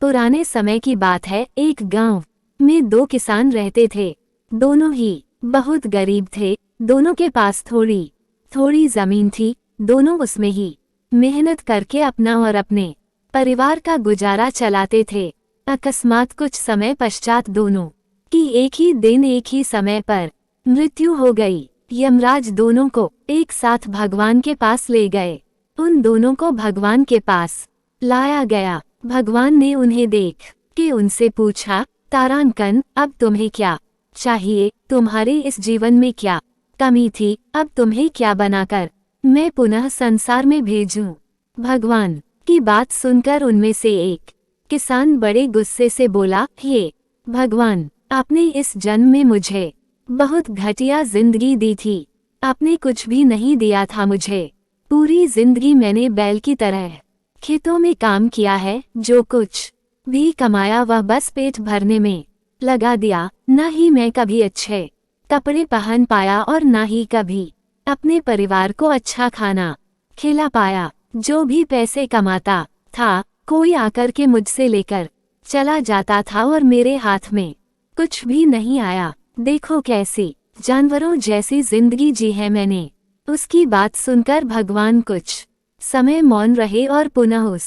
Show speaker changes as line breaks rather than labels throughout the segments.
पुराने समय की बात है। एक गांव में दो किसान रहते थे। दोनों ही बहुत गरीब थे। दोनों के पास थोड़ी थोड़ी जमीन थी। दोनों उसमें ही मेहनत करके अपना और अपने परिवार का गुजारा चलाते थे। अकस्मात कुछ समय पश्चात दोनों की एक ही दिन एक ही समय पर मृत्यु हो गई। यमराज दोनों को एक साथ भगवान के पास ले गए। उन दोनों को भगवान के पास लाया गया। भगवान ने उन्हें देख के उनसे पूछा, तारांकन, अब तुम्हें क्या चाहिए? तुम्हारे इस जीवन में क्या कमी थी? अब तुम्हें क्या बनाकर मैं पुनः संसार में भेजूं? भगवान की बात सुनकर उनमें से एक किसान बड़े गुस्से से बोला, हे भगवान, आपने इस जन्म में मुझे बहुत घटिया जिंदगी दी थी। आपने कुछ भी नहीं दिया था मुझे। पूरी जिंदगी मैंने बैल की तरह खेतों में काम किया है। जो कुछ भी कमाया वह बस पेट भरने में लगा दिया। न ही मैं कभी अच्छे कपड़े पहन पाया और न ही कभी अपने परिवार को अच्छा खाना खिला पाया। जो भी पैसे कमाता था कोई आकर के मुझसे लेकर चला जाता था और मेरे हाथ में कुछ भी नहीं आया। देखो कैसी जानवरों जैसी जिंदगी जी है मैंने। उसकी बात सुनकर भगवान कुछ समय मौन रहे और पुनः उस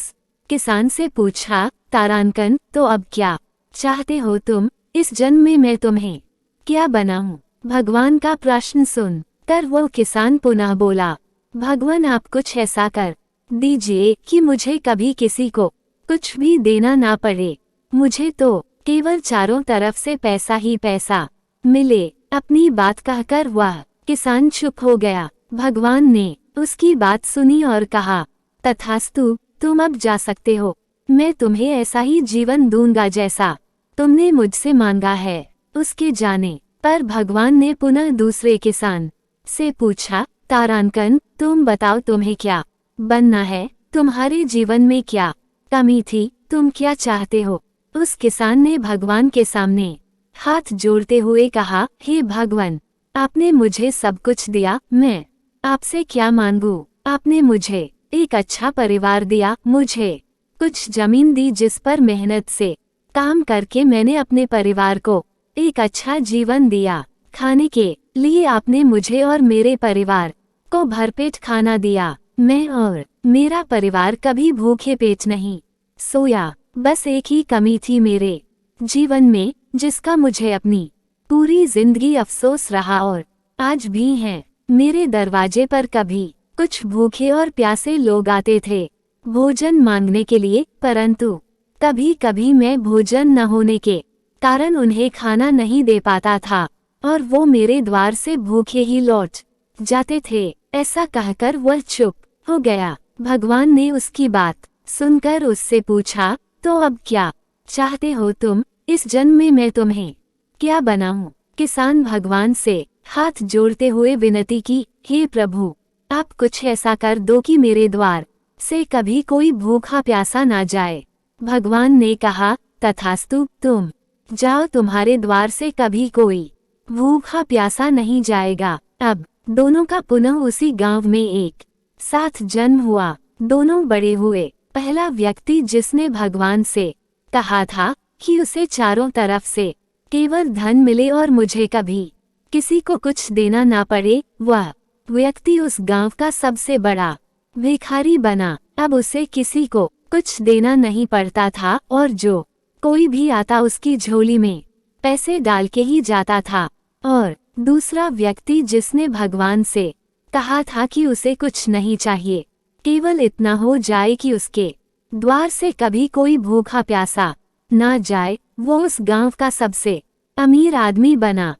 किसान से पूछा, तारांकन, तो अब क्या चाहते हो तुम? इस जन्म में मैं तुम्हें क्या बनाऊं? भगवान का प्रश्न सुन कर वो किसान पुनः बोला, भगवान, आप कुछ ऐसा कर दीजिए कि मुझे कभी किसी को कुछ भी देना ना पड़े। मुझे तो केवल चारों तरफ से पैसा ही पैसा मिले। अपनी बात कहकर वह किसान चुप हो गया। भगवान ने उसकी बात सुनी और कहा, तथास्तु, तुम अब जा सकते हो। मैं तुम्हें ऐसा ही जीवन दूंगा जैसा तुमने मुझसे मांगा है। उसके जाने पर भगवान ने पुनः दूसरे किसान से पूछा, तारांकन, तुम बताओ तुम्हें क्या बनना है? तुम्हारे जीवन में क्या कमी थी? तुम क्या चाहते हो? उस किसान ने भगवान के सामने हाथ जोड़ते हुए कहा, हे भगवान, आपने मुझे सब कुछ दिया। मैं आपसे क्या मांगू? आपने मुझे एक अच्छा परिवार दिया, मुझे कुछ जमीन दी जिस पर मेहनत से काम करके मैंने अपने परिवार को एक अच्छा जीवन दिया। खाने के लिए आपने मुझे और मेरे परिवार को भरपेट खाना दिया। मैं और मेरा परिवार कभी भूखे पेट नहीं सोया। बस एक ही कमी थी मेरे जीवन में जिसका मुझे अपनी पूरी जिंदगी अफसोस रहा और आज भी है। मेरे दरवाजे पर कभी कुछ भूखे और प्यासे लोग आते थे भोजन मांगने के लिए, परंतु कभी कभी मैं भोजन न होने के कारण उन्हें खाना नहीं दे पाता था और वो मेरे द्वार से भूखे ही लौट जाते थे। ऐसा कहकर वह चुप हो गया। भगवान ने उसकी बात सुनकर उससे पूछा, तो अब क्या चाहते हो तुम? इस जन्म में मैं तुम्हें क्या बनाऊं? किसान भगवान से हाथ जोड़ते हुए विनती की, हे प्रभु, आप कुछ ऐसा कर दो कि मेरे द्वार से कभी कोई भूखा प्यासा ना जाए। भगवान ने कहा, तथास्तु, तुम जाओ, तुम्हारे द्वार से कभी कोई भूखा प्यासा नहीं जाएगा। अब दोनों का पुनः उसी गांव में एक साथ जन्म हुआ। दोनों बड़े हुए। पहला व्यक्ति जिसने भगवान से कहा था कि उसे चारों तरफ से केवल धन मिले और मुझे कभी किसी को कुछ देना ना पड़े, वह व्यक्ति उस गांव का सबसे बड़ा भिखारी बना। अब उसे किसी को कुछ देना नहीं पड़ता था और जो कोई भी आता उसकी झोली में पैसे डाल के ही जाता था। और दूसरा व्यक्ति जिसने भगवान से कहा था कि उसे कुछ नहीं चाहिए, केवल इतना हो जाए कि उसके द्वार से कभी कोई भूखा प्यासा ना जाए, वो उस गांव का सबसे अमीर आदमी बना।